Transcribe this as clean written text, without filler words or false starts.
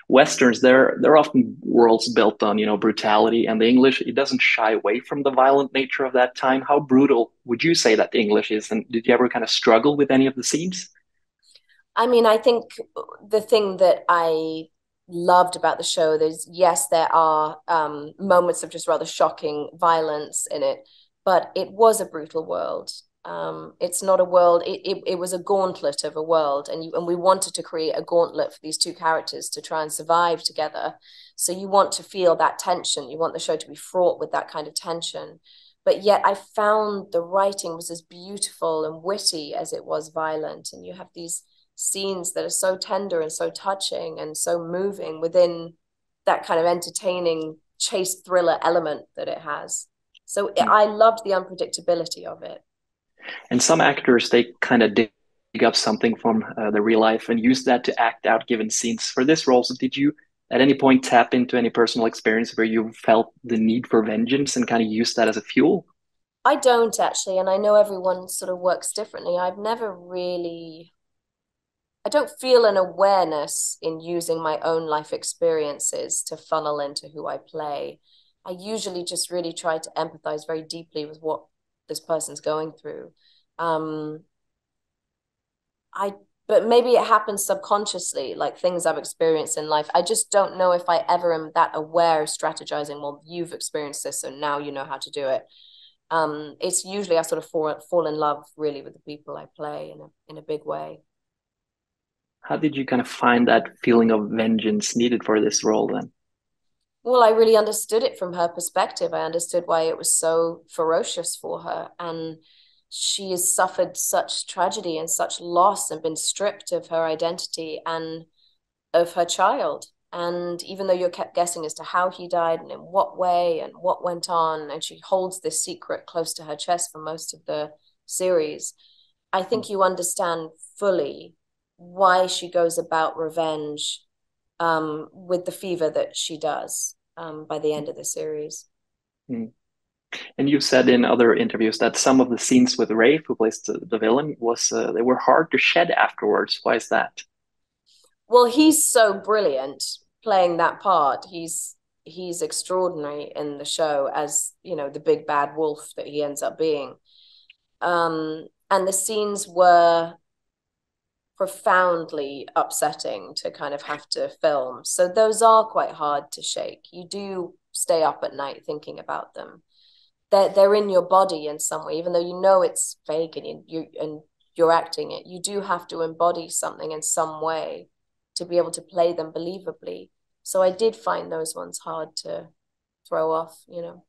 Westerns, they're often worlds built on, brutality, and the English, it doesn't shy away from the violent nature of that time. How brutal would you say that the English is? And did you ever kind of struggle with any of the scenes? I mean, I think the thing that I loved about the show is yes, there are moments of just rather shocking violence in it, but it was a brutal world. It's not a world. It was a gauntlet of a world, and we wanted to create a gauntlet for these two characters to try and survive together. So you want to feel that tension. You want the show to be fraught with that kind of tension. But yet, I found the writing was as beautiful and witty as it was violent, and you have these scenes that are so tender and so touching and so moving within that kind of entertaining chase thriller element that it has. So Mm. I loved the unpredictability of it. And some actors, they kind of dig up something from the real life and use that to act out given scenes. For this role, so did you at any point tap into any personal experience where you felt the need for vengeance and kind of use that as a fuel? I don't actually, and I know everyone sort of works differently. I've never really, I don't feel an awareness in using my own life experiences to funnel into who I play. I usually just really try to empathize very deeply with what this person's going through. Um, I but maybe it happens subconsciously, like things I've experienced in life. I just don't know if I ever am that aware of strategizing. Well, you've experienced this, so now you know how to do it. It's usually I sort of fall in love really with the people I play in a big way. How did you kind of find that feeling of vengeance needed for this role then? Well, I really understood it from her perspective. I understood why it was so ferocious for her. And she has suffered such tragedy and such loss and been stripped of her identity and of her child. And even though you're kept guessing as to how he died and in what way and what went on, and she holds this secret close to her chest for most of the series, I think you understand fully why she goes about revenge with the fever that she does by the end of the series. Mm. And you said in other interviews that some of the scenes with Rafe, who plays the villain, was they were hard to shed afterwards. Why is that? Well, he's so brilliant playing that part. He's extraordinary in the show as, you know, the big bad wolf that he ends up being. And the scenes were profoundly upsetting to kind of have to film. So those are quite hard to shake. You do stay up at night thinking about them. They're in your body in some way, even though you know it's fake and you're acting it. You do have to embody something in some way to be able to play them believably. So I did find those ones hard to throw off, you know.